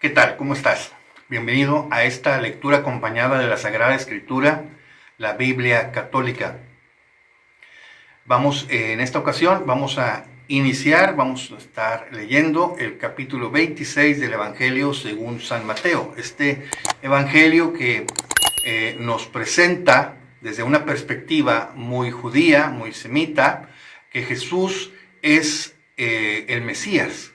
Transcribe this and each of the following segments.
¿Qué tal? ¿Cómo estás? Bienvenido a esta lectura acompañada de la Sagrada Escritura, la Biblia Católica. En esta ocasión vamos a vamos a estar leyendo el capítulo 26 del Evangelio según San Mateo. Este Evangelio que nos presenta desde una perspectiva muy judía, muy semita, que Jesús es el Mesías,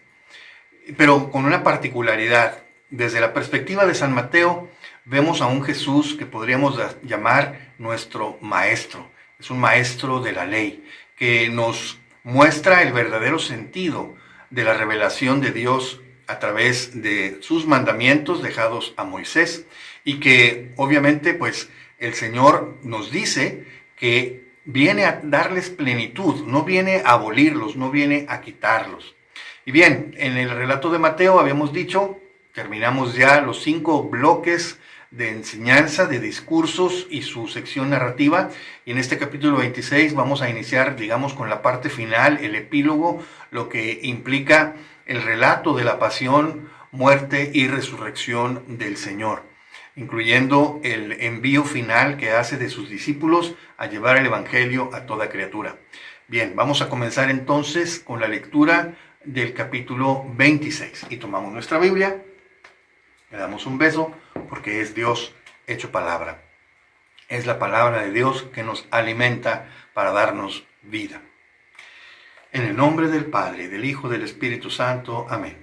pero con una particularidad. Desde la perspectiva de San Mateo, vemos a un Jesús que podríamos llamar nuestro maestro. Es un maestro de la ley, que nos muestra el verdadero sentido de la revelación de Dios a través de sus mandamientos dejados a Moisés, y que obviamente pues el Señor nos dice que viene a darles plenitud, no viene a abolirlos, no viene a quitarlos. Y bien, en el relato de Mateo habíamos dicho, terminamos ya los 5 bloques de enseñanza, de discursos y su sección narrativa. Y en este capítulo 26 vamos a iniciar, digamos, con la parte final, el epílogo, lo que implica el relato de la pasión, muerte y resurrección del Señor, incluyendo el envío final que hace de sus discípulos a llevar el Evangelio a toda criatura. Bien, vamos a comenzar entonces con la lectura del capítulo 26. Y tomamos nuestra Biblia, le damos un beso, porque es Dios hecho palabra. Es la palabra de Dios que nos alimenta para darnos vida. En el nombre del Padre, del Hijo, del Espíritu Santo. Amén.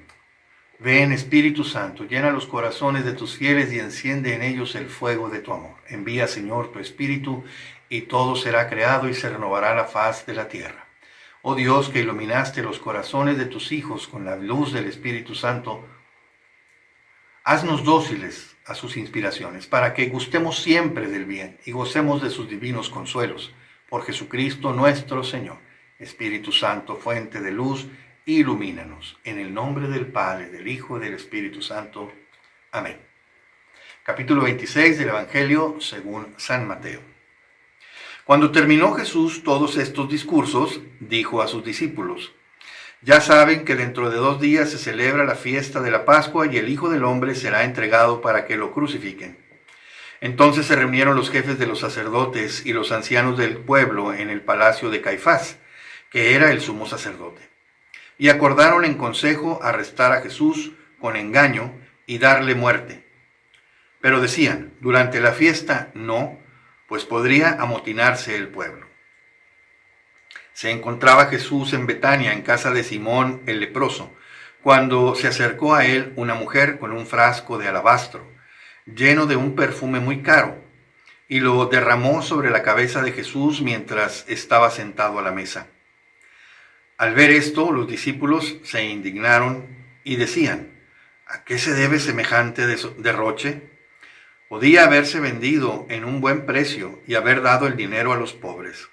Ven, Espíritu Santo, llena los corazones de tus fieles y enciende en ellos el fuego de tu amor. Envía, Señor, tu Espíritu, y todo será creado y se renovará la faz de la tierra. Oh Dios, que iluminaste los corazones de tus hijos con la luz del Espíritu Santo, haznos dóciles a sus inspiraciones, para que gustemos siempre del bien y gocemos de sus divinos consuelos. Por Jesucristo nuestro Señor. Espíritu Santo, fuente de luz, ilumínanos. En el nombre del Padre, del Hijo y del Espíritu Santo. Amén. Capítulo 26 del Evangelio según San Mateo. Cuando terminó Jesús todos estos discursos, dijo a sus discípulos: ya saben que dentro de 2 días se celebra la fiesta de la Pascua y el Hijo del Hombre será entregado para que lo crucifiquen. Entonces se reunieron los jefes de los sacerdotes y los ancianos del pueblo en el palacio de Caifás, que era el sumo sacerdote, y acordaron en consejo arrestar a Jesús con engaño y darle muerte. Pero decían: durante la fiesta no, pues podría amotinarse el pueblo. Se encontraba Jesús en Betania, en casa de Simón el leproso, cuando se acercó a él una mujer con un frasco de alabastro, lleno de un perfume muy caro, y lo derramó sobre la cabeza de Jesús mientras estaba sentado a la mesa. Al ver esto, los discípulos se indignaron y decían: ¿a qué se debe semejante derroche? Podía haberse vendido en un buen precio y haber dado el dinero a los pobres.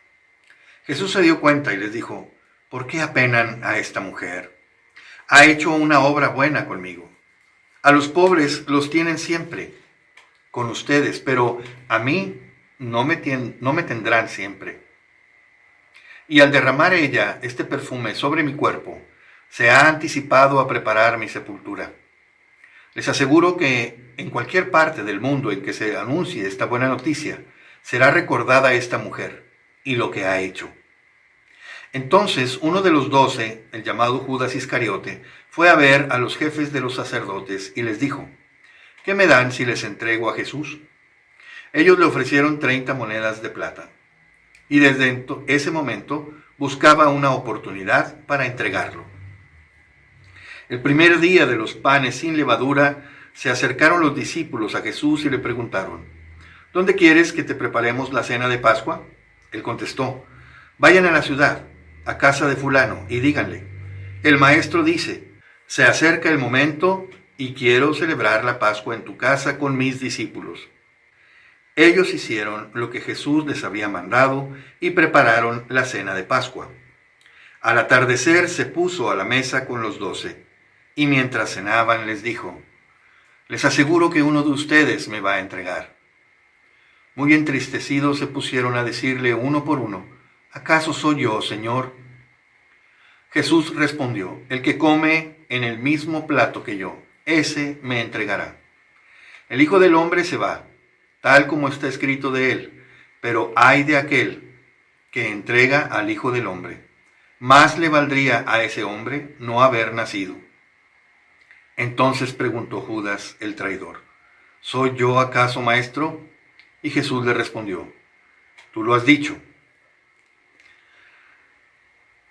Jesús se dio cuenta y les dijo: ¿por qué apenan a esta mujer? Ha hecho una obra buena conmigo. A los pobres los tienen siempre con ustedes, pero a mí no me tendrán siempre. Y al derramar ella este perfume sobre mi cuerpo, se ha anticipado a preparar mi sepultura. Les aseguro que en cualquier parte del mundo en que se anuncie esta buena noticia, será recordada esta mujer y lo que ha hecho. Entonces uno de los 12, el llamado Judas Iscariote, fue a ver a los jefes de los sacerdotes y les dijo: ¿qué me dan si les entrego a Jesús? Ellos le ofrecieron 30 monedas de plata, y desde ese momento buscaba una oportunidad para entregarlo. El primer día de los panes sin levadura, se acercaron los discípulos a Jesús y le preguntaron: ¿dónde quieres que te preparemos la cena de Pascua? Él contestó: vayan a la ciudad, a casa de fulano, y díganle: el maestro dice, se acerca el momento y quiero celebrar la Pascua en tu casa con mis discípulos. Ellos hicieron lo que Jesús les había mandado y prepararon la cena de Pascua. Al atardecer se puso a la mesa con los 12, y mientras cenaban les dijo: les aseguro que uno de ustedes me va a entregar. Muy entristecidos se pusieron a decirle uno por uno: ¿acaso soy yo, Señor? Jesús respondió: el que come en el mismo plato que yo ese me entregará. El Hijo del Hombre se va, tal como está escrito de él, pero ay de aquel que entrega al Hijo del Hombre. Más le valdría a ese hombre no haber nacido. Entonces preguntó Judas el traidor: ¿Soy yo acaso, maestro? Y Jesús le respondió: Tú lo has dicho.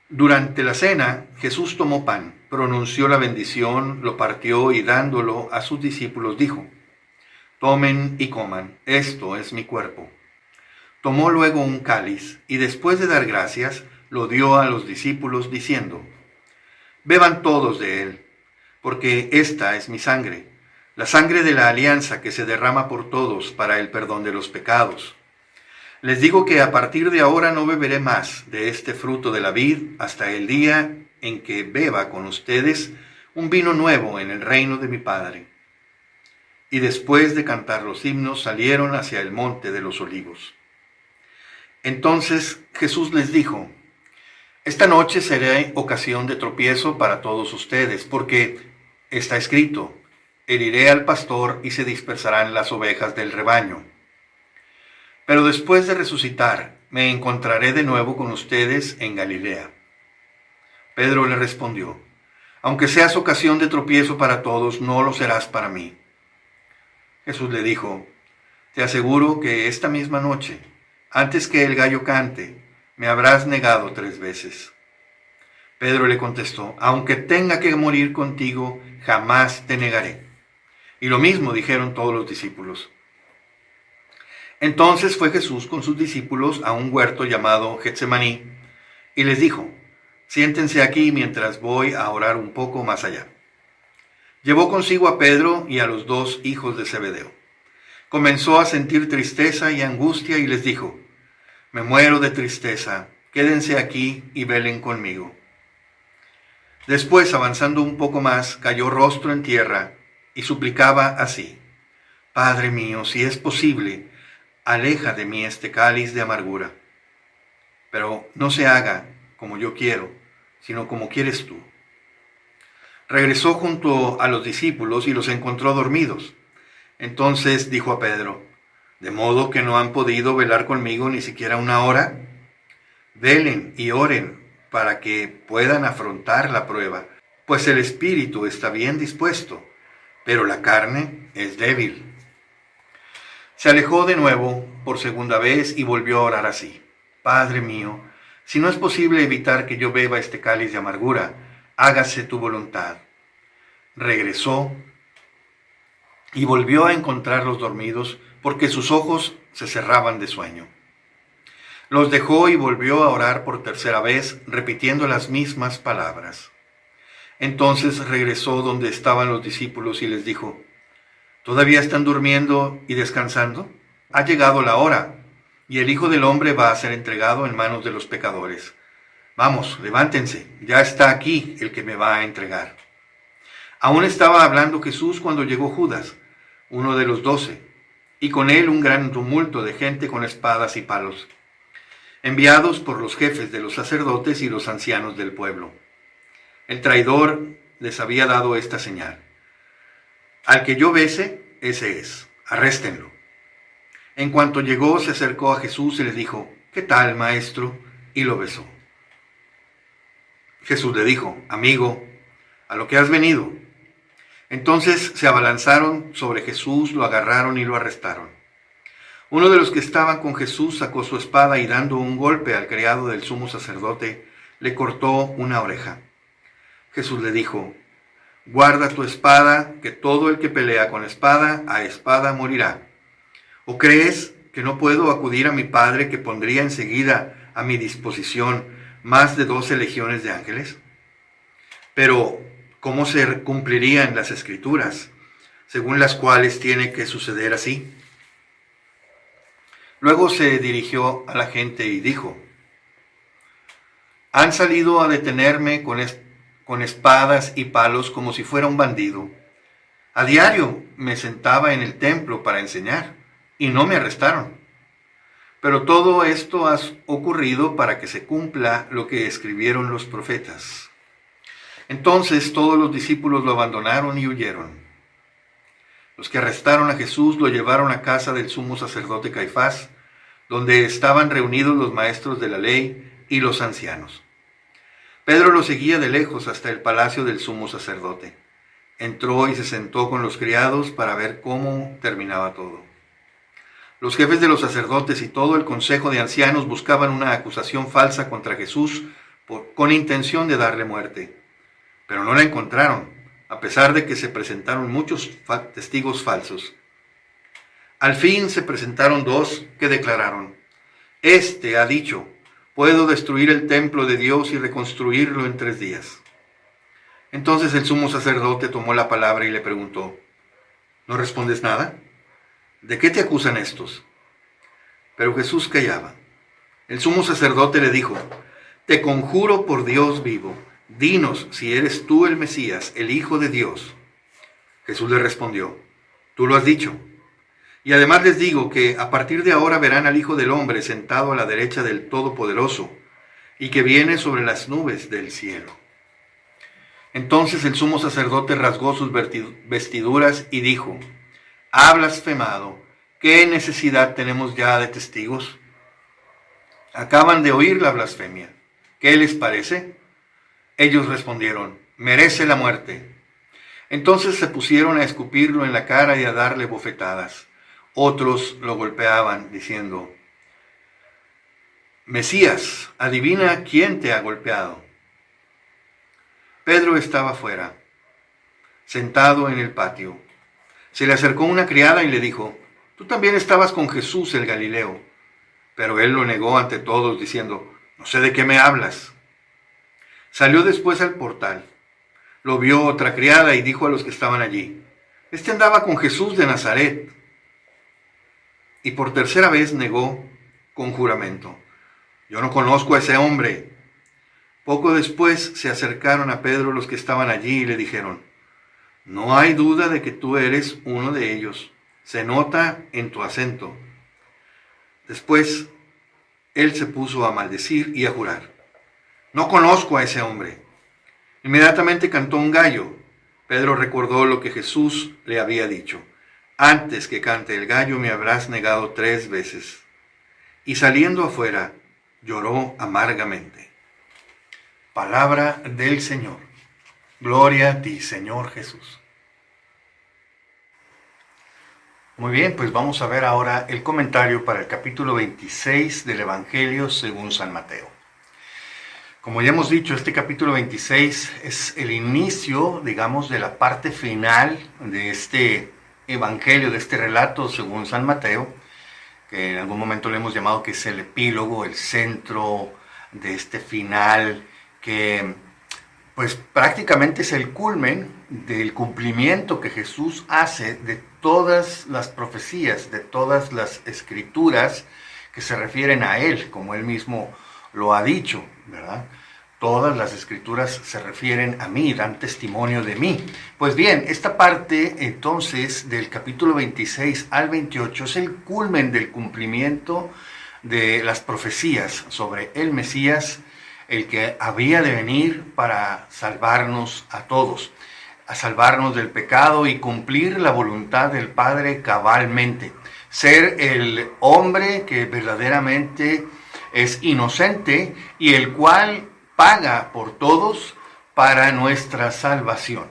Durante la cena, Jesús tomó pan, pronunció la bendición, lo partió y dándolo a sus discípulos dijo: Tomen y coman, esto es mi cuerpo. Tomó luego un cáliz y después de dar gracias, lo dio a los discípulos diciendo: Beban todos de él, porque esta es mi sangre, la sangre de la alianza que se derrama por todos para el perdón de los pecados. Les digo que a partir de ahora no beberé más de este fruto de la vid hasta el día en que beba con ustedes un vino nuevo en el reino de mi Padre. Y después de cantar los himnos salieron hacia el monte de los olivos. Entonces Jesús les dijo: Esta noche será ocasión de tropiezo para todos ustedes, porque está escrito: heriré al pastor y se dispersarán las ovejas del rebaño. Pero después de resucitar, me encontraré de nuevo con ustedes en Galilea. Pedro le respondió: Aunque seas ocasión de tropiezo para todos, no lo serás para mí. Jesús le dijo: Te aseguro que esta misma noche, antes que el gallo cante, me habrás negado 3 veces. Pedro le contestó: Aunque tenga que morir contigo, jamás te negaré. Y lo mismo dijeron todos los discípulos. Entonces fue Jesús con sus discípulos a un huerto llamado Getsemaní y les dijo: Siéntense aquí mientras voy a orar un poco más allá. Llevó consigo a Pedro y a los 2 hijos de Zebedeo. Comenzó a sentir tristeza y angustia y les dijo: Me muero de tristeza, quédense aquí y velen conmigo. Después, avanzando un poco más, cayó rostro en tierra y suplicaba así: Padre mío, si es posible, aleja de mí este cáliz de amargura. Pero no se haga como yo quiero, sino como quieres tú. Regresó junto a los discípulos y los encontró dormidos. Entonces dijo a Pedro: ¿De modo que no han podido velar conmigo ni siquiera 1 hora? Velen y oren para que puedan afrontar la prueba, pues el espíritu está bien dispuesto, pero la carne es débil. Se alejó de nuevo por segunda vez y volvió a orar así: Padre mío, si no es posible evitar que yo beba este cáliz de amargura, hágase tu voluntad. Regresó y volvió a encontrarlos dormidos, porque sus ojos se cerraban de sueño. Los dejó y volvió a orar por 3ª vez, repitiendo las mismas palabras. Entonces regresó donde estaban los discípulos y les dijo: ¿Todavía están durmiendo y descansando? Ha llegado la hora, y el Hijo del Hombre va a ser entregado en manos de los pecadores. Vamos, levántense, ya está aquí el que me va a entregar. Aún estaba hablando Jesús cuando llegó Judas, uno de los 12, y con él un gran tumulto de gente con espadas y palos, enviados por los jefes de los sacerdotes y los ancianos del pueblo. El traidor les había dado esta señal: Al que yo bese, ese es, arréstenlo. En cuanto llegó, se acercó a Jesús y le dijo: ¿Qué tal, maestro? Y lo besó. Jesús le dijo: Amigo, a lo que has venido. Entonces se abalanzaron sobre Jesús, lo agarraron y lo arrestaron. Uno de los que estaban con Jesús sacó su espada y dando un golpe al criado del sumo sacerdote, le cortó una oreja. Jesús le dijo: Guarda tu espada, que todo el que pelea con espada, a espada morirá. ¿O crees que no puedo acudir a mi Padre, que pondría enseguida a mi disposición más de 12 legiones de ángeles? Pero, ¿cómo se cumplirían las Escrituras, según las cuales tiene que suceder así? Luego se dirigió a la gente y dijo: Han salido a detenerme con espadas y palos como si fuera un bandido. A diario me sentaba en el templo para enseñar y no me arrestaron. Pero todo esto ha ocurrido para que se cumpla lo que escribieron los profetas. Entonces todos los discípulos lo abandonaron y huyeron. Los que arrestaron a Jesús lo llevaron a casa del sumo sacerdote Caifás, donde estaban reunidos los maestros de la ley y los ancianos. Pedro lo seguía de lejos hasta el palacio del sumo sacerdote. Entró y se sentó con los criados para ver cómo terminaba todo. Los jefes de los sacerdotes y todo el consejo de ancianos buscaban una acusación falsa contra Jesús con intención de darle muerte, pero no la encontraron, a pesar de que se presentaron muchos testigos falsos. Al fin se presentaron dos que declararon: Este ha dicho, puedo destruir el templo de Dios y reconstruirlo en 3 días. Entonces el sumo sacerdote tomó la palabra y le preguntó: ¿No respondes nada? ¿De qué te acusan estos? Pero Jesús callaba. El sumo sacerdote le dijo: Te conjuro por Dios vivo, dinos si eres tú el Mesías, el Hijo de Dios. Jesús le respondió: Tú lo has dicho. Y además les digo que a partir de ahora verán al Hijo del Hombre sentado a la derecha del Todopoderoso y que viene sobre las nubes del cielo. Entonces el sumo sacerdote rasgó sus vestiduras y dijo: Ha blasfemado. ¿Qué necesidad tenemos ya de testigos? Acaban de oír la blasfemia. ¿Qué les parece? Ellos respondieron: merece la muerte. Entonces se pusieron a escupirlo en la cara y a darle bofetadas. Otros lo golpeaban, diciendo: Mesías, adivina quién te ha golpeado. Pedro estaba fuera, sentado en el patio. Se le acercó una criada y le dijo: Tú también estabas con Jesús el Galileo. Pero él lo negó ante todos, diciendo: No sé de qué me hablas. Salió después al portal. Lo vio otra criada y dijo a los que estaban allí: Este andaba con Jesús de Nazaret. Y por 3ª vez negó con juramento: Yo no conozco a ese hombre. Poco después se acercaron a Pedro los que estaban allí y le dijeron: No hay duda de que tú eres uno de ellos. Se nota en tu acento. Después él se puso a maldecir y a jurar: No conozco a ese hombre. Inmediatamente cantó un gallo. Pedro recordó lo que Jesús le había dicho: Antes que cante el gallo me habrás negado 3 veces. Y saliendo afuera, lloró amargamente. Palabra del Señor. Gloria a ti, Señor Jesús. Muy bien, pues vamos a ver ahora el comentario para el capítulo 26 del Evangelio según San Mateo. Como ya hemos dicho, este capítulo 26 es el inicio, digamos, de la parte final de este Evangelio, de este relato según San Mateo, que en algún momento le hemos llamado que es el epílogo, el centro de este final, que pues prácticamente es el culmen del cumplimiento que Jesús hace de todas las profecías, de todas las escrituras que se refieren a Él, como Él mismo lo ha dicho, ¿verdad? Todas las escrituras se refieren a mí, dan testimonio de mí. Pues bien, esta parte entonces del capítulo 26 al 28 es el culmen del cumplimiento de las profecías sobre el Mesías, el que había de venir para salvarnos a todos, a salvarnos del pecado y cumplir la voluntad del Padre cabalmente. Ser el hombre que verdaderamente es inocente y el cual paga por todos para nuestra salvación,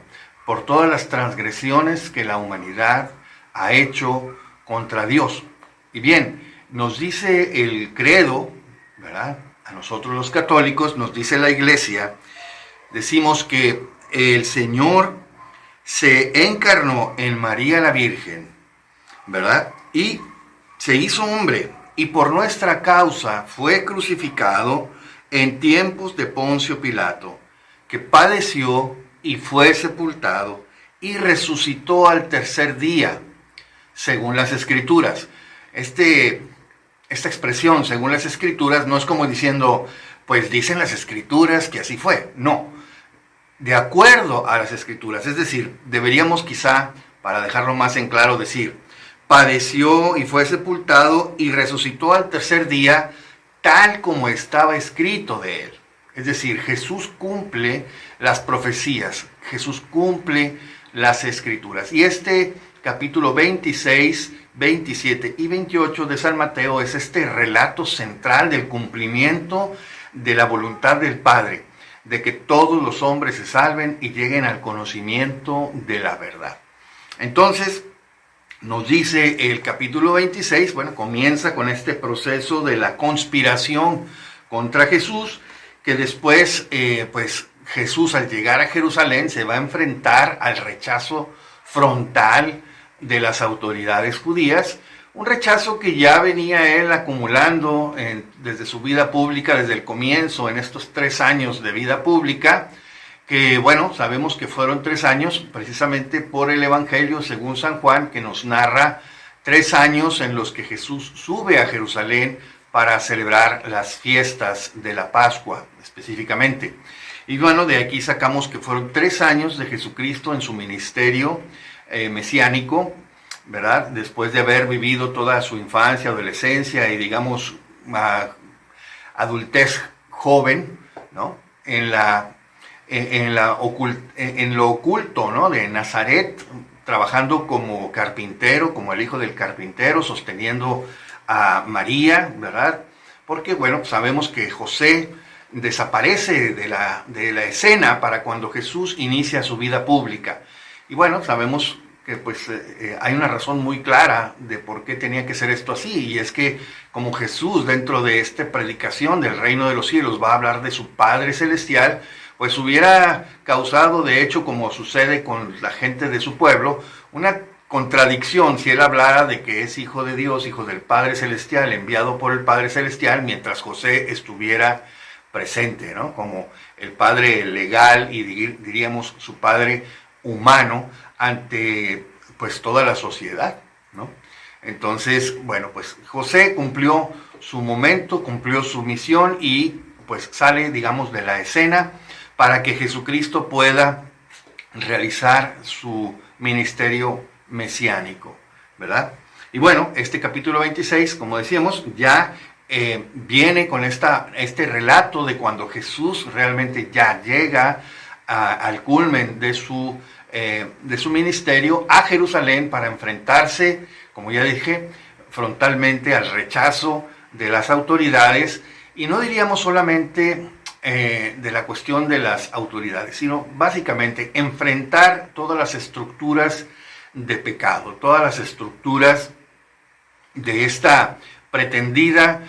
por todas las transgresiones que la humanidad ha hecho contra Dios. Y bien, nos dice el credo, ¿verdad? A nosotros los católicos, nos dice la Iglesia, decimos que el Señor se encarnó en María la Virgen, ¿verdad? Y se hizo hombre, y por nuestra causa fue crucificado en tiempos de Poncio Pilato, que padeció y fue sepultado y resucitó al 3er día, según las Escrituras. Esta expresión, según las Escrituras, no es como diciendo, pues dicen las Escrituras que así fue. No, de acuerdo a las Escrituras. Es decir, deberíamos quizá, para dejarlo más en claro, decir, padeció y fue sepultado y resucitó al 3er día, tal como estaba escrito de él. Es decir, Jesús cumple las profecías, Jesús cumple las Escrituras. Y este capítulo 26, 27 y 28 de San Mateo es este relato central del cumplimiento de la voluntad del Padre, de que todos los hombres se salven y lleguen al conocimiento de la verdad. Entonces, nos dice el capítulo 26, bueno, comienza con este proceso de la conspiración contra Jesús, que después, pues Jesús al llegar a Jerusalén se va a enfrentar al rechazo frontal de las autoridades judías, un rechazo que ya venía él acumulando desde su vida pública, desde el comienzo, en estos 3 años de vida pública, que bueno, sabemos que fueron 3 años precisamente por el Evangelio según San Juan, que nos narra 3 años en los que Jesús sube a Jerusalén para celebrar las fiestas de la Pascua específicamente. Y bueno, de aquí sacamos que fueron 3 años de Jesucristo en su ministerio mesiánico, ¿verdad? Después de haber vivido toda su infancia, adolescencia y digamos adultez joven, ¿no? En lo oculto, ¿no? De Nazaret, trabajando como carpintero, como el hijo del carpintero, sosteniendo a María, ¿verdad? Porque, bueno, sabemos que José desaparece de la escena para cuando Jesús inicia su vida pública. Y bueno, sabemos que pues hay una razón muy clara de por qué tenía que ser esto así, y es que como Jesús dentro de esta predicación del reino de los cielos va a hablar de su Padre Celestial, pues hubiera causado, de hecho, como sucede con la gente de su pueblo, una contradicción si él hablara de que es hijo de Dios, hijo del Padre Celestial, enviado por el Padre Celestial, mientras José estuviera presente, ¿no? Como el padre legal y diríamos su padre humano ante pues toda la sociedad, ¿no? Entonces, bueno, pues José cumplió su momento, cumplió su misión y pues sale, digamos, de la escena para que Jesucristo pueda realizar su ministerio mesiánico, ¿verdad? Y bueno, este capítulo 26, como decíamos, ya viene con este relato de cuando Jesús realmente ya llega al culmen de su ministerio a Jerusalén para enfrentarse, como ya dije, frontalmente al rechazo de las autoridades, y no diríamos solamente de la cuestión de las autoridades, sino básicamente enfrentar todas las estructuras de pecado, todas las estructuras de esta pretendida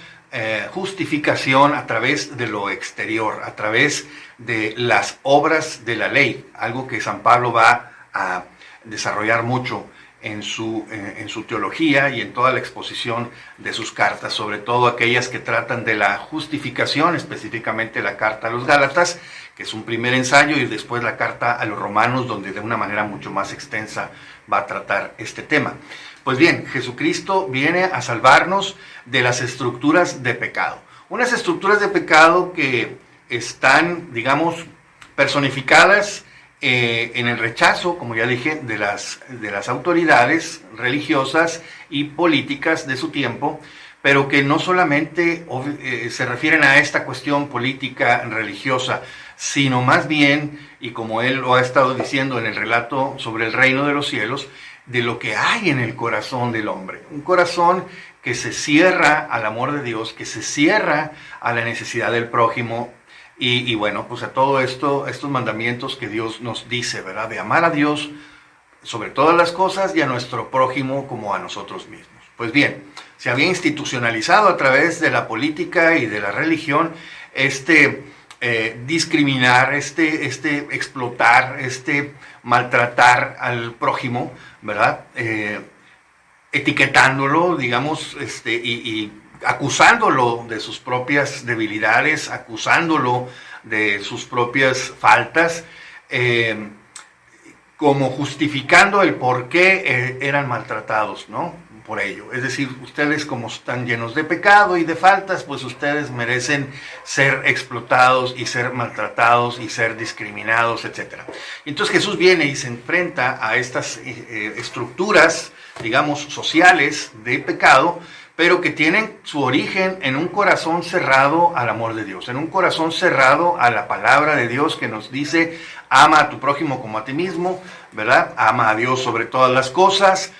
justificación a través de lo exterior, a través de las obras de la ley, algo que San Pablo va a desarrollar mucho en su teología y en toda la exposición de sus cartas, sobre todo aquellas que tratan de la justificación, específicamente la carta a los Gálatas, que es un primer ensayo, y después la carta a los Romanos, donde de una manera mucho más extensa va a tratar este tema. Pues bien, Jesucristo viene a salvarnos de las estructuras de pecado. Unas estructuras de pecado que están, digamos, personificadas en el rechazo, como ya dije, de las autoridades religiosas y políticas de su tiempo, pero que no solamente se refieren a esta cuestión política religiosa, sino más bien, y como él lo ha estado diciendo en el relato sobre el reino de los cielos, de lo que hay en el corazón del hombre. Un corazón que se cierra al amor de Dios, que se cierra a la necesidad del prójimo, y bueno, pues a todo esto, estos mandamientos que Dios nos dice, ¿verdad? De amar a Dios sobre todas las cosas y a nuestro prójimo como a nosotros mismos. Pues bien, se había institucionalizado a través de la política y de la religión discriminar, explotar, maltratar al prójimo, ¿verdad? Etiquetándolo, digamos, y acusándolo de sus propias debilidades, acusándolo de sus propias faltas, como justificando el por qué eran maltratados, ¿no? Por ello. Es decir, ustedes como están llenos de pecado y de faltas, pues ustedes merecen ser explotados y ser maltratados y ser discriminados, etc. Entonces Jesús viene y se enfrenta a estas estructuras, digamos, sociales de pecado, pero que tienen su origen en un corazón cerrado al amor de Dios, en un corazón cerrado a la palabra de Dios que nos dice, ama a tu prójimo como a ti mismo, ¿verdad? Ama a Dios sobre todas las cosas,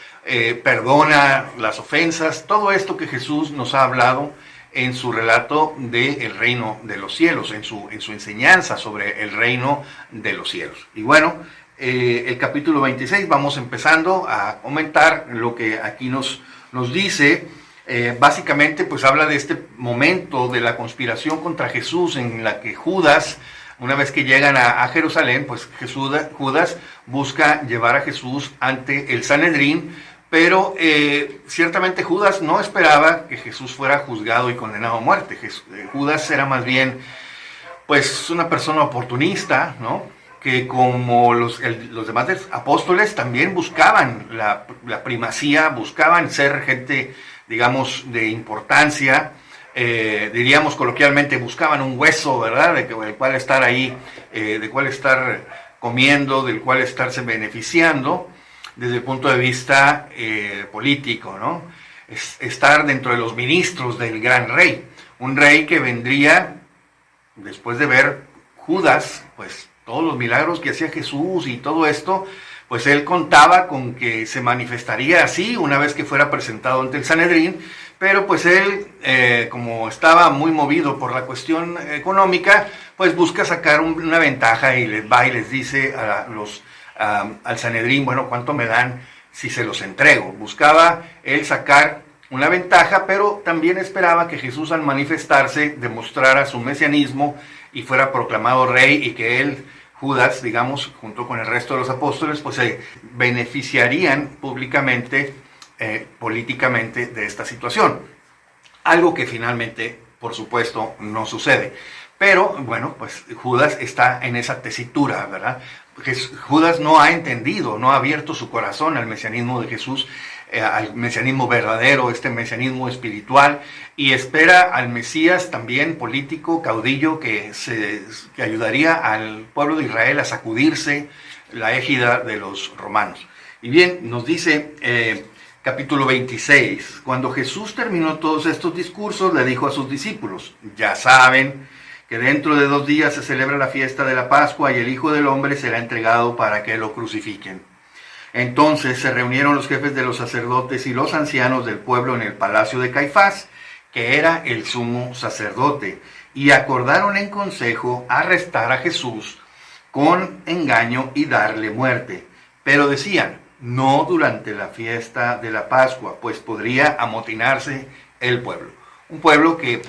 perdona las ofensas, todo esto que Jesús nos ha hablado en su relato del reino de los cielos, en su enseñanza sobre el reino de los cielos. Y bueno, el capítulo 26, vamos empezando a comentar lo que aquí nos dice. Básicamente pues habla de este momento de la conspiración contra Jesús, en la que Judas, una vez que llegan a Jerusalén, pues Judas busca llevar a Jesús ante el Sanedrín, pero ciertamente Judas no esperaba que Jesús fuera juzgado y condenado a muerte. Judas era más bien pues una persona oportunista, ¿no? Que como los demás apóstoles también buscaban la primacía, buscaban ser gente, digamos, de importancia, diríamos coloquialmente, buscaban un hueso, ¿verdad? Del cual estar ahí, del cual estar comiendo, del cual estarse beneficiando, desde el punto de vista político, ¿no? Estar dentro de los ministros del gran rey, un rey que vendría después de ver Judas, pues todos los milagros que hacía Jesús y todo esto, pues él contaba con que se manifestaría así una vez que fuera presentado ante el Sanedrín, pero pues él, como estaba muy movido por la cuestión económica, pues busca sacar una ventaja y les va y les dice al Sanedrín, bueno, ¿cuánto me dan si se los entrego? Buscaba él sacar una ventaja, pero también esperaba que Jesús, al manifestarse, demostrara su mesianismo y fuera proclamado rey, y que él, Judas, digamos, junto con el resto de los apóstoles, pues se beneficiarían públicamente, políticamente, de esta situación. Algo que finalmente, por supuesto, no sucede. Pero, bueno, pues Judas está en esa tesitura, ¿verdad? Porque Judas no ha entendido, no ha abierto su corazón al mesianismo de Jesús, al mesianismo verdadero, este mesianismo espiritual, y espera al Mesías también político, caudillo, que ayudaría al pueblo de Israel a sacudirse la égida de los romanos. Y bien, nos dice capítulo 26, cuando Jesús terminó todos estos discursos, le dijo a sus discípulos, ya saben que dentro de 2 días se celebra la fiesta de la Pascua y el Hijo del Hombre será entregado para que lo crucifiquen. Entonces se reunieron los jefes de los sacerdotes y los ancianos del pueblo en el palacio de Caifás, que era el sumo sacerdote, y acordaron en consejo arrestar a Jesús con engaño y darle muerte. Pero decían, no durante la fiesta de la Pascua, pues podría amotinarse el pueblo. Un pueblo que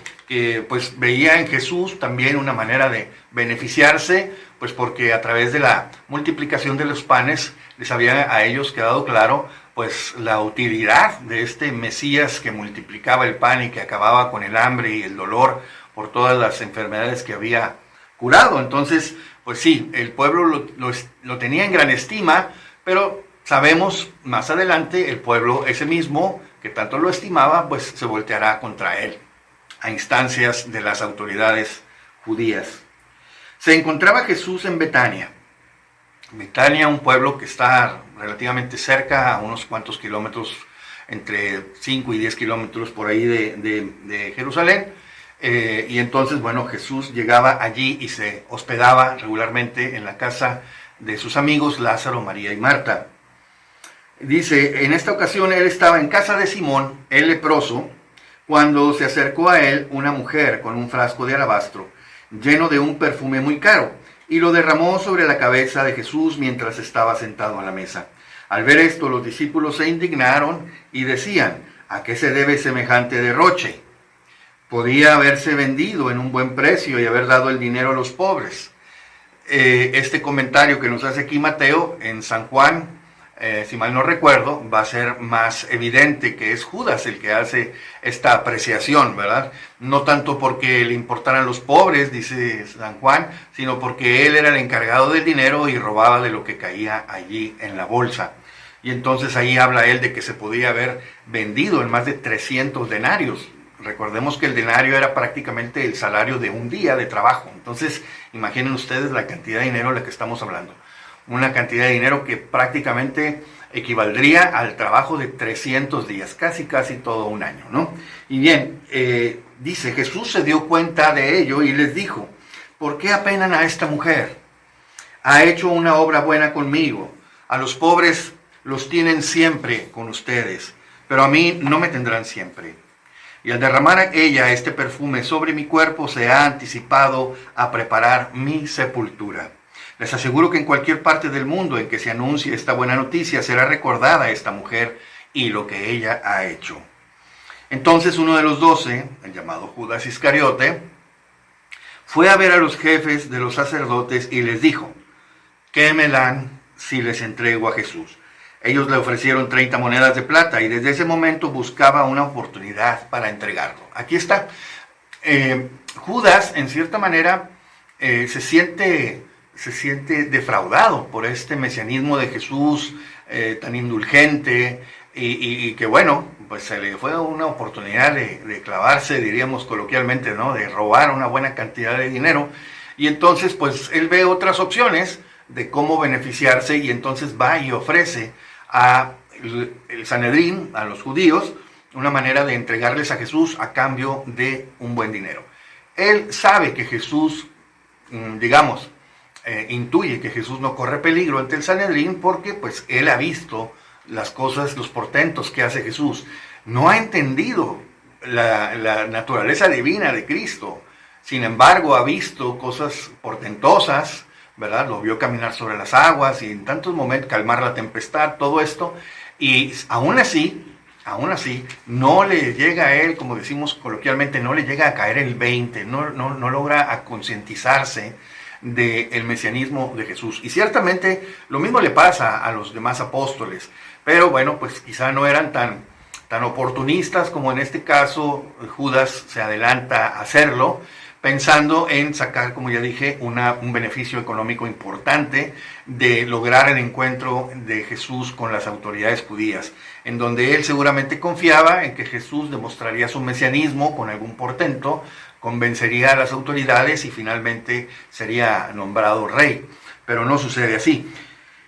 pues veía en Jesús también una manera de beneficiarse, pues porque a través de la multiplicación de los panes les había a ellos quedado claro pues la utilidad de este Mesías que multiplicaba el pan y que acababa con el hambre y el dolor por todas las enfermedades que había curado. Entonces, pues sí, el pueblo lo tenía en gran estima, pero sabemos más adelante el pueblo ese mismo que tanto lo estimaba, pues se volteará contra él a instancias de las autoridades judías. Se encontraba Jesús en Betania. Betania, un pueblo que está relativamente cerca, a unos cuantos kilómetros, entre 5 y 10 kilómetros por ahí de Jerusalén. Y entonces, bueno, Jesús llegaba allí y se hospedaba regularmente en la casa de sus amigos Lázaro, María y Marta. Dice, en esta ocasión él estaba en casa de Simón, el leproso, cuando se acercó a él una mujer con un frasco de alabastro, lleno de un perfume muy caro, y lo derramó sobre la cabeza de Jesús mientras estaba sentado a la mesa. Al ver esto, los discípulos se indignaron y decían, ¿a qué se debe semejante derroche? Podía haberse vendido en un buen precio y haber dado el dinero a los pobres. Este comentario que nos hace aquí Mateo en San Juan, si mal no recuerdo, va a ser más evidente que es Judas el que hace esta apreciación, ¿verdad? No tanto porque le importaran los pobres, dice San Juan, sino porque él era el encargado del dinero y robaba de lo que caía allí en la bolsa. Y entonces ahí habla él de que se podía haber vendido en más de 300 denarios. Recordemos que el denario era prácticamente el salario de un día de trabajo. Entonces, imaginen ustedes la cantidad de dinero de la que estamos hablando. Una cantidad de dinero que prácticamente equivaldría al trabajo de 300 días, casi todo un año, ¿no? Y bien, dice, Jesús se dio cuenta de ello y les dijo, ¿por qué apenan a esta mujer? Ha hecho una obra buena conmigo. A los pobres los tienen siempre con ustedes, pero a mí no me tendrán siempre. Y al derramar ella este perfume sobre mi cuerpo, se ha anticipado a preparar mi sepultura. Les aseguro que en cualquier parte del mundo en que se anuncie esta buena noticia, será recordada esta mujer y lo que ella ha hecho. Entonces uno de los 12, el llamado Judas Iscariote, fue a ver a los jefes de los sacerdotes y les dijo: ¿qué me dan si les entrego a Jesús? Ellos le ofrecieron 30 monedas de plata y desde ese momento buscaba una oportunidad para entregarlo. Aquí está. Judas, en cierta manera, se siente defraudado por este mesianismo de Jesús tan indulgente y que bueno, pues se le fue una oportunidad de clavarse, diríamos coloquialmente, ¿no? De robar una buena cantidad de dinero. Y entonces pues él ve otras opciones de cómo beneficiarse y entonces va y ofrece a el Sanedrín, a los judíos, una manera de entregarles a Jesús a cambio de un buen dinero. Él sabe que Jesús, digamos, intuye que Jesús no corre peligro ante el Sanedrín porque pues él ha visto las cosas, los portentos que hace Jesús. No ha entendido la naturaleza divina de Cristo. Sin embargo, ha visto cosas portentosas, ¿verdad? Lo vio caminar sobre las aguas y en tantos momentos calmar la tempestad, todo esto. Y aún así, no le llega a él, como decimos coloquialmente, no le llega a caer el 20, no logra a concientizarse del mesianismo de Jesús. Y ciertamente lo mismo le pasa a los demás apóstoles, pero bueno, pues quizá no eran tan oportunistas como en este caso Judas se adelanta a hacerlo, pensando en sacar, como ya dije, un beneficio económico importante de lograr el encuentro de Jesús con las autoridades judías, en donde él seguramente confiaba en que Jesús demostraría su mesianismo con algún portento, convencería a las autoridades y finalmente sería nombrado rey. Pero no sucede así.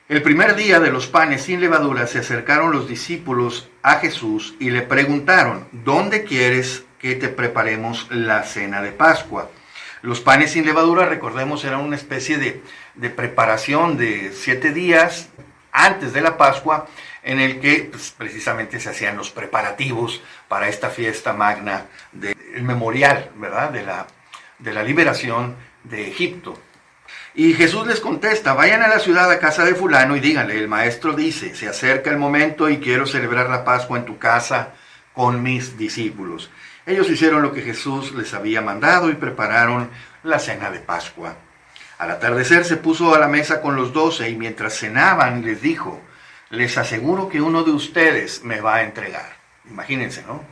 El primer día de los panes sin levadura se acercaron los discípulos a Jesús y le preguntaron: ¿dónde quieres que te preparemos la cena de Pascua? Los panes sin levadura, recordemos, eran una especie de preparación de 7 días antes de la Pascua, en el que pues, precisamente se hacían los preparativos para esta fiesta magna, el memorial, ¿verdad?, de la liberación de Egipto. Y Jesús les contesta: vayan a la ciudad, a casa de fulano, y díganle: el maestro dice, se acerca el momento y quiero celebrar la Pascua en tu casa con mis discípulos. Ellos hicieron lo que Jesús les había mandado y prepararon la cena de Pascua. Al atardecer se puso a la mesa con los 12 y mientras cenaban les dijo: les aseguro que uno de ustedes me va a entregar. Imagínense, ¿no?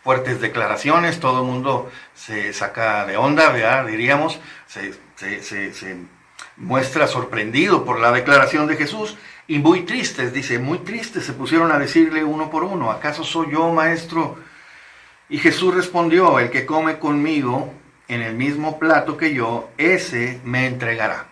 Fuertes declaraciones, todo el mundo se saca de onda, ¿verdad? Diríamos, se muestra sorprendido por la declaración de Jesús y muy tristes, dice, muy tristes se pusieron a decirle uno por uno: ¿acaso soy yo, maestro? Y Jesús respondió: el que come conmigo en el mismo plato que yo, ese me entregará.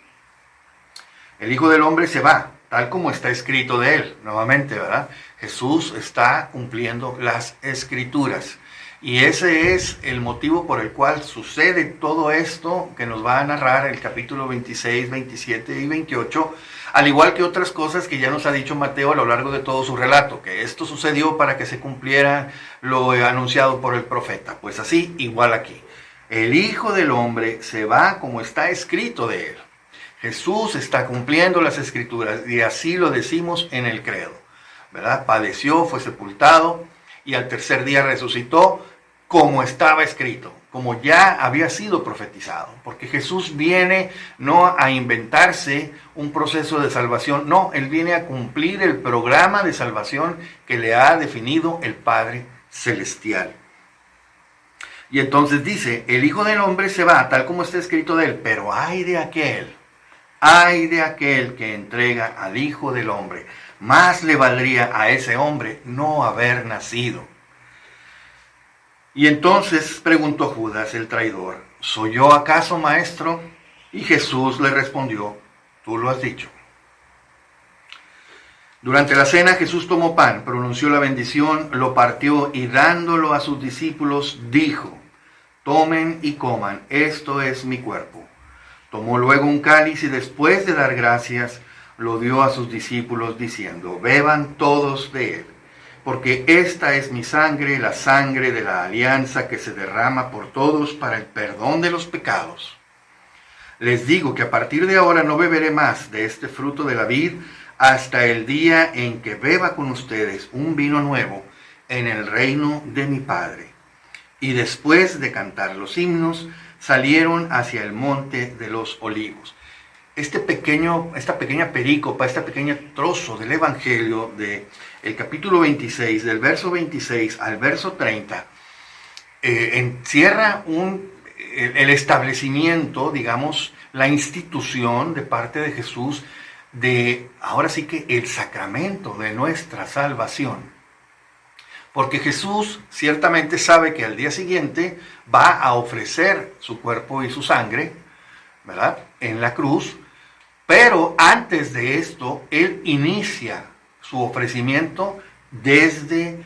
El Hijo del Hombre se va, tal como está escrito de él. Nuevamente, ¿verdad? Jesús está cumpliendo las Escrituras. Y ese es el motivo por el cual sucede todo esto que nos va a narrar el capítulo 26, 27 y 28, al igual que otras cosas que ya nos ha dicho Mateo a lo largo de todo su relato, que esto sucedió para que se cumpliera lo anunciado por el profeta. Pues así, igual aquí. El Hijo del Hombre se va como está escrito de él. Jesús está cumpliendo las Escrituras y así lo decimos en el credo, ¿verdad? Padeció, fue sepultado y al tercer día resucitó como estaba escrito, como ya había sido profetizado, porque Jesús viene no a inventarse un proceso de salvación, no, Él viene a cumplir el programa de salvación que le ha definido el Padre Celestial. Y entonces dice: el Hijo del Hombre se va, tal como está escrito de él, pero ay de aquel que entrega al Hijo del Hombre. Más le valdría a ese hombre no haber nacido. Y entonces preguntó Judas, el traidor: ¿soy yo acaso, maestro? Y Jesús le respondió: tú lo has dicho. Durante la cena Jesús tomó pan, pronunció la bendición, lo partió y dándolo a sus discípulos dijo: tomen y coman, esto es mi cuerpo. Tomó luego un cáliz y después de dar gracias, lo dio a sus discípulos diciendo: beban todos de él, porque esta es mi sangre, la sangre de la alianza que se derrama por todos para el perdón de los pecados. Les digo que a partir de ahora no beberé más de este fruto de la vid hasta el día en que beba con ustedes un vino nuevo en el reino de mi Padre. Y después de cantar los himnos, salieron hacia el monte de los olivos. Esta pequeña perícopa, este pequeño trozo del Evangelio del capítulo 26, del verso 26 al verso 30, encierra el establecimiento, digamos, la institución de parte de Jesús de, ahora sí que el sacramento de nuestra salvación. Porque Jesús ciertamente sabe que al día siguiente va a ofrecer su cuerpo y su sangre, ¿verdad?, en la cruz, pero antes de esto, Él inicia su ofrecimiento desde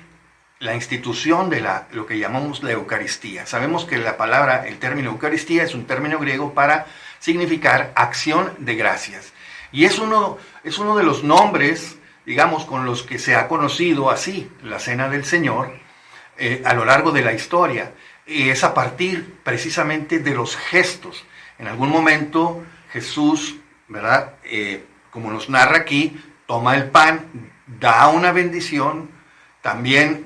la institución de lo que llamamos la Eucaristía. Sabemos que el término Eucaristía es un término griego para significar acción de gracias. Y es uno de los nombres, digamos, con los que se ha conocido así la Cena del Señor a lo largo de la historia. Y es a partir precisamente de los gestos. En algún momento Jesús, ¿verdad?, como nos narra aquí, toma el pan, da una bendición, también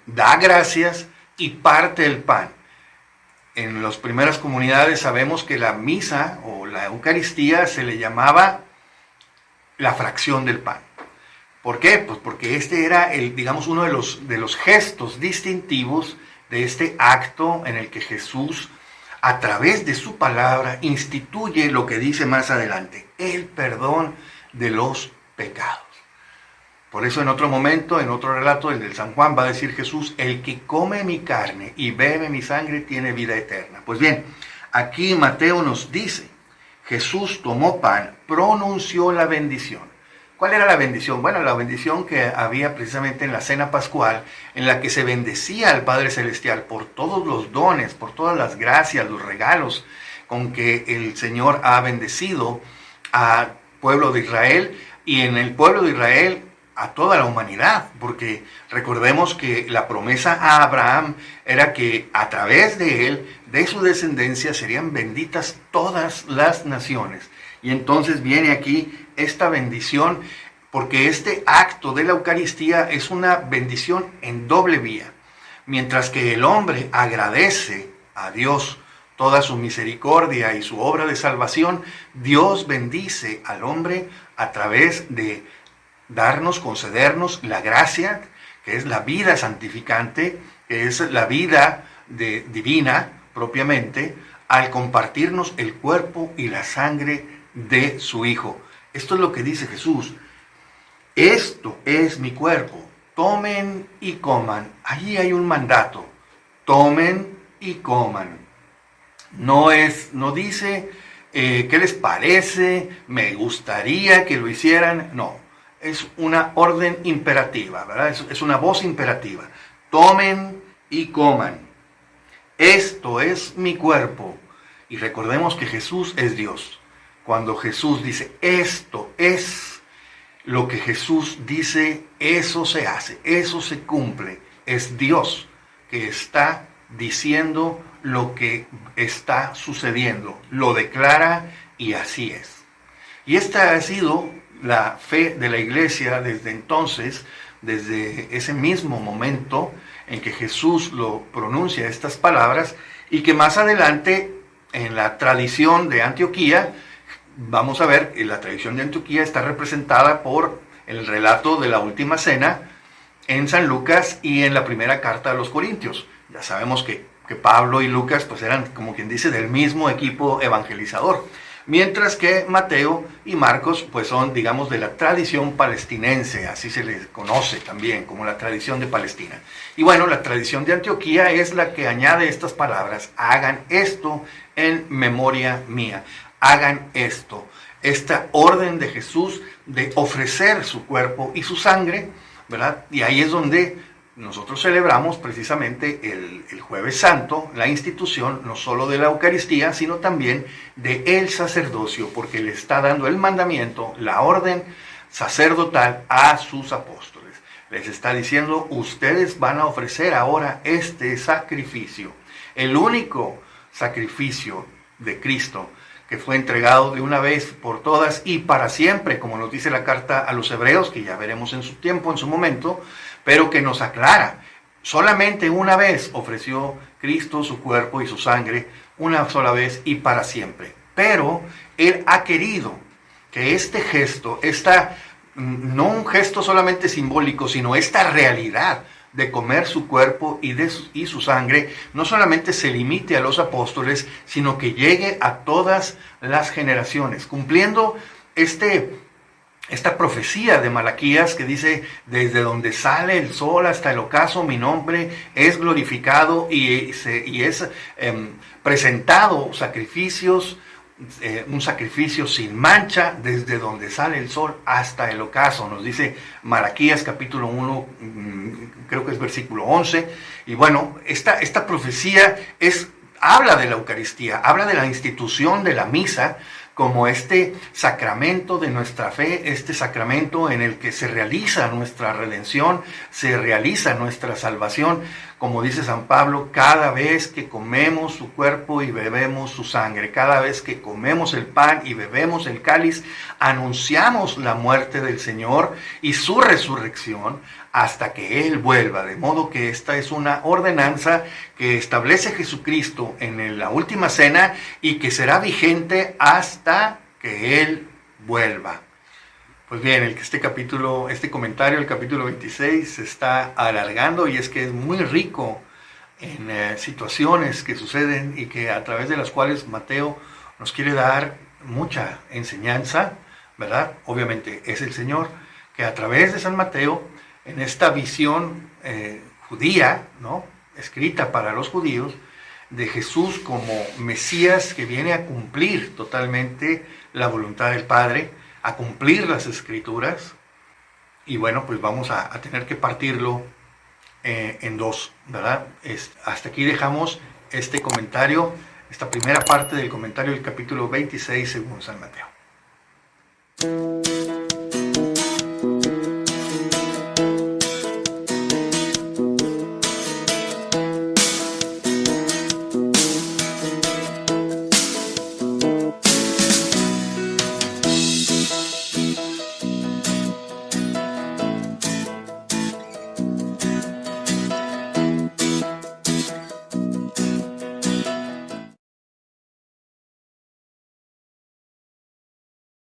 da gracias y parte el pan. En las primeras comunidades sabemos que la misa o la Eucaristía se le llamaba la fracción del pan. ¿Por qué? Pues porque este era digamos, uno de los gestos distintivos de este acto en el que Jesús, a través de su palabra, instituye lo que dice más adelante: el perdón de los pecados. Por eso en otro momento, en otro relato, el del San Juan, va a decir Jesús: el que come mi carne y bebe mi sangre tiene vida eterna. Pues bien, aquí Mateo nos dice: Jesús tomó pan, pronunció la bendición. ¿Cuál era la bendición? Bueno, la bendición que había precisamente en la cena pascual, en la que se bendecía al Padre Celestial por todos los dones, por todas las gracias, los regalos con que el Señor ha bendecido al pueblo de Israel, y en el pueblo de Israel a toda la humanidad, porque recordemos que la promesa a Abraham era que a través de él, de su descendencia, serían benditas todas las naciones. Y entonces viene aquí esta bendición, porque este acto de la Eucaristía es una bendición en doble vía. Mientras que el hombre agradece a Dios toda su misericordia y su obra de salvación, Dios bendice al hombre a través de concedernos la gracia, que es la vida santificante, que es la vida divina propiamente, al compartirnos el cuerpo y la sangre de su Hijo. Esto es lo que dice Jesús: esto es mi cuerpo, tomen y coman. Allí hay un mandato: tomen y coman. No dice ¿qué les parece? Me gustaría que lo hicieran. No, es una orden imperativa, ¿verdad? Es una voz imperativa: tomen y coman. Esto es mi cuerpo. Y recordemos que Jesús es Dios. Cuando Jesús dice esto es, lo que Jesús dice, eso se hace, eso se cumple. Es Dios que está diciendo lo que está sucediendo, lo declara y así es. Y esta ha sido la fe de la Iglesia desde entonces, desde ese mismo momento en que Jesús lo pronuncia estas palabras, y que más adelante en la tradición de Antioquía, vamos a ver que la tradición de Antioquía está representada por el relato de la última cena en San Lucas y en la primera carta a los Corintios. Ya sabemos que Pablo y Lucas pues eran, como quien dice, del mismo equipo evangelizador, mientras que Mateo y Marcos pues son, digamos, de la tradición palestinense, así se les conoce también como la tradición de Palestina. Y bueno, la tradición de Antioquía es la que añade estas palabras: hagan esto en memoria mía. Hagan esto, esta orden de Jesús de ofrecer su cuerpo y su sangre, ¿verdad? Y ahí es donde nosotros celebramos precisamente el Jueves Santo, la institución no solo de la Eucaristía, sino también de el sacerdocio, porque le está dando el mandamiento, la orden sacerdotal a sus apóstoles. Les está diciendo, ustedes van a ofrecer ahora este sacrificio, el único sacrificio de Cristo que fue entregado de una vez por todas y para siempre, como nos dice la carta a los hebreos, que ya veremos en su tiempo, en su momento, pero que nos aclara. Solamente una vez ofreció Cristo su cuerpo y su sangre, una sola vez y para siempre. Pero Él ha querido que este gesto, no un gesto solamente simbólico, sino esta realidad de comer su cuerpo y su sangre, no solamente se limite a los apóstoles, sino que llegue a todas las generaciones, cumpliendo esta profecía de Malaquías que dice, desde donde sale el sol hasta el ocaso, mi nombre es glorificado y es presentado sacrificios, un sacrificio sin mancha desde donde sale el sol hasta el ocaso, nos dice Malaquías capítulo 1, creo que es versículo 11, y bueno, esta profecía habla de la Eucaristía, habla de la institución de la misa, como este sacramento de nuestra fe, este sacramento en el que se realiza nuestra redención, se realiza nuestra salvación, como dice San Pablo, cada vez que comemos su cuerpo y bebemos su sangre, cada vez que comemos el pan y bebemos el cáliz, anunciamos la muerte del Señor y su resurrección hasta que Él vuelva. De modo que esta es una ordenanza que establece Jesucristo en la última cena y que será vigente hasta que Él vuelva. Pues bien, este comentario, el capítulo 26, se está alargando y es que es muy rico en situaciones que suceden y que a través de las cuales Mateo nos quiere dar mucha enseñanza, ¿verdad? Obviamente es el Señor que a través de San Mateo, en esta visión judía, ¿no?, escrita para los judíos, de Jesús como Mesías que viene a cumplir totalmente la voluntad del Padre, a cumplir las Escrituras. Y bueno, pues vamos a tener que partirlo en dos, ¿verdad? Hasta aquí dejamos este comentario, esta primera parte del comentario del capítulo 26 según San Mateo.